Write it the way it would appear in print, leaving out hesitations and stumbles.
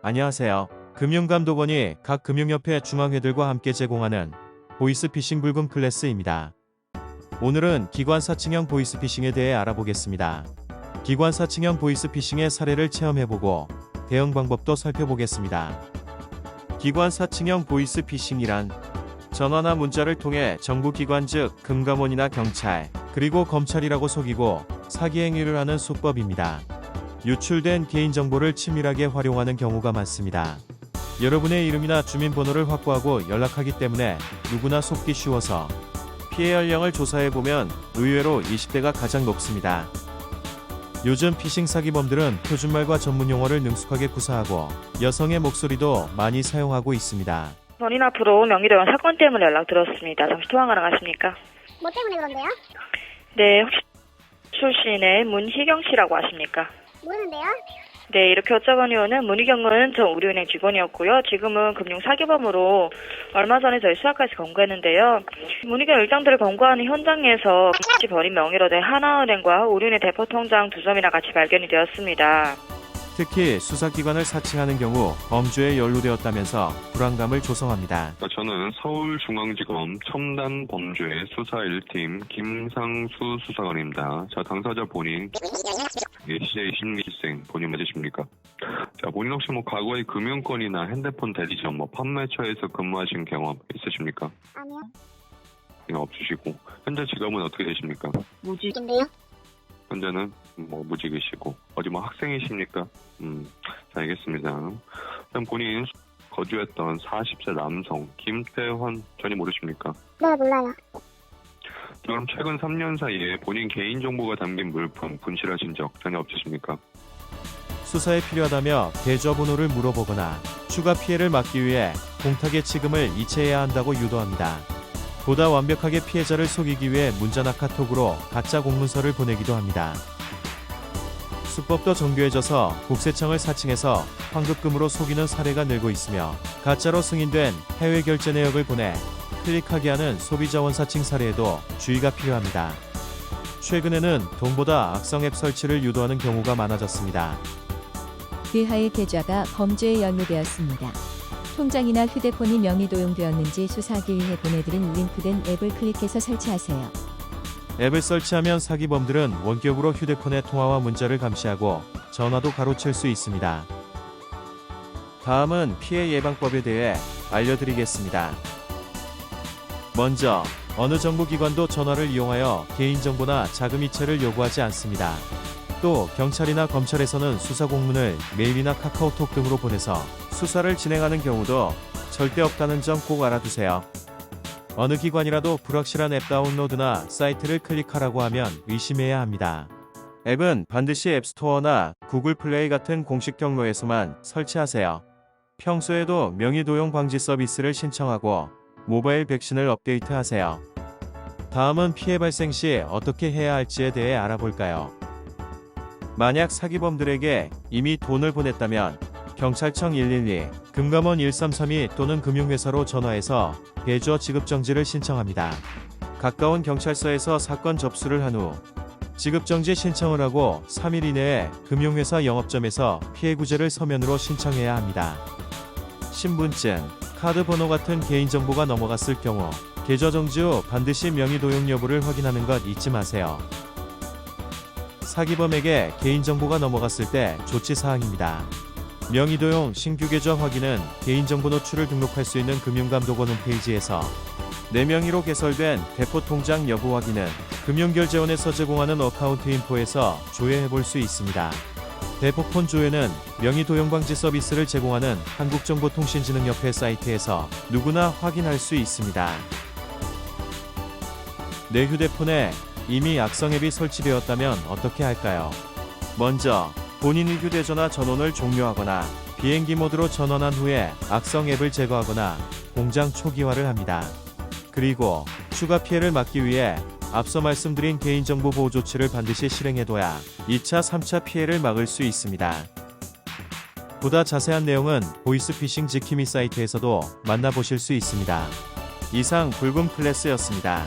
안녕하세요. 금융감독원이 각 금융협회 중앙회들과 함께 제공하는 보이스피싱 붉은 클래스입니다. 오늘은 기관사칭형 보이스피싱에 대해 알아보겠습니다. 기관사칭형 보이스피싱의 사례를 체험해보고 대응 방법도 살펴보겠습니다. 기관사칭형 보이스피싱이란 전화나 문자를 통해 정부기관 즉 금감원이나 경찰 그리고 검찰이라고 속이고 사기 행위를 하는 수법입니다. 유출된 개인정보를 치밀하게 활용하는 경우가 많습니다. 여러분의 이름이나 주민번호를 확보하고 연락하기 때문에 누구나 속기 쉬워서 피해 연령을 조사해보면 의외로 20대가 가장 높습니다. 요즘 피싱 사기범들은 표준말과 전문용어를 능숙하게 구사하고 여성의 목소리도 많이 사용하고 있습니다. 본인 앞으로 명의도용 사건 때문에 연락드렸습니다. 잠시 통화 가능하십니까? 뭐 때문에 그런데요? 네, 혹시 출신의 문희경 씨라고 아십니까? 모르는데요? 네, 이렇게 여쭤본 이유는 문희경은 전 우리은행 직원이었고요. 지금은 금융사기범으로 얼마 전에 저희 수사까지 검거했는데요. 문희경 일당들을 검거하는 현장에서 같이 버린 명의로 된 하나은행과 우리은행 대포통장 2점이나 같이 발견이 되었습니다. 특히 수사기관을 사칭하는 경우 범죄에 연루되었다면서 불안감을 조성합니다. 저는 서울중앙지검 첨단범죄 수사 1팀 김상수 수사관입니다. 자, 당사자 본인 CJ 심리생 본인 맞으십니까? 자, 본인 혹시 과거에 금융권이나 핸드폰 대리점, 판매처에서 근무하신 경험 있으십니까? 아니요. 없으시고 현재 직업은 어떻게 되십니까? 무직인데요? 현재는 무직이시고 어디 학생이십니까? 자, 알겠습니다. 그럼 본인 거주했던 40세 남성 김태환 전이 모르십니까? 네, 몰라요. 그럼 최근 3년 사이에 본인 개인정보가 담긴 물품 분실하신 적 전혀 없으십니까? 수사에 필요하다며 계좌번호를 물어보거나 추가 피해를 막기 위해 공탁의 지금을 이체해야 한다고 유도합니다. 보다 완벽하게 피해자를 속이기 위해 문자나 카톡으로 가짜 공문서를 보내기도 합니다. 수법도 정교해져서 국세청을 사칭해서 환급금으로 속이는 사례가 늘고 있으며 가짜로 승인된 해외 결제 내역을 보내 클릭하게 하는 소비자원 사칭 사례에도 주의가 필요합니다. 최근에는 돈보다 악성 앱 설치를 유도하는 경우가 많아졌습니다. 그하의 계좌가 범죄에 연루되었습니다. 통장이나 휴대폰이 명의 도용되었는지 수사하기 위해 보내드린 링크된 앱을 클릭해서 설치하세요. 앱을 설치하면 사기범들은 원격으로 휴대폰의 통화와 문자를 감시하고 전화도 가로챌 수 있습니다. 다음은 피해 예방법에 대해 알려드리겠습니다. 먼저 어느 정부기관도 전화를 이용하여 개인정보나 자금 이체를 요구하지 않습니다. 또 경찰이나 검찰에서는 수사 공문을 메일이나 카카오톡 등으로 보내서 수사를 진행하는 경우도 절대 없다는 점 꼭 알아두세요. 어느 기관이라도 불확실한 앱 다운로드나 사이트를 클릭하라고 하면 의심해야 합니다. 앱은 반드시 앱스토어나 구글 플레이 같은 공식 경로에서만 설치하세요. 평소에도 명의 도용 방지 서비스를 신청하고 모바일 백신을 업데이트하세요. 다음은 피해 발생 시 어떻게 해야 할지에 대해 알아볼까요? 만약 사기범들에게 이미 돈을 보냈다면 경찰청 112, 금감원 1332 또는 금융회사로 전화해서 계좌 지급정지를 신청합니다. 가까운 경찰서에서 사건 접수를 한 후 지급정지 신청을 하고 3일 이내에 금융회사 영업점에서 피해구제를 서면으로 신청해야 합니다. 신분증, 카드 번호 같은 개인정보가 넘어갔을 경우 계좌 정지 후 반드시 명의 도용 여부를 확인하는 것 잊지 마세요. 사기범에게 개인정보가 넘어갔을 때 조치사항입니다. 명의도용 신규 계좌 확인은 개인정보 노출을 등록할 수 있는 금융감독원 홈페이지에서 내 명의로 개설된 대포통장 여부 확인은 금융결제원에서 제공하는 어카운트 인포에서 조회해볼 수 있습니다. 대포폰 조회는 명의도용방지 서비스를 제공하는 한국정보통신진흥협회 사이트에서 누구나 확인할 수 있습니다. 내 휴대폰에 이미 악성 앱이 설치되었다면 어떻게 할까요? 먼저 본인의 휴대전화 전원을 종료하거나 비행기 모드로 전환한 후에 악성 앱을 제거하거나 공장 초기화를 합니다. 그리고 추가 피해를 막기 위해 앞서 말씀드린 개인정보 보호 조치를 반드시 실행해둬야 2차, 3차 피해를 막을 수 있습니다. 보다 자세한 내용은 보이스피싱 지킴이 사이트에서도 만나보실 수 있습니다. 이상 붉은 클래스였습니다.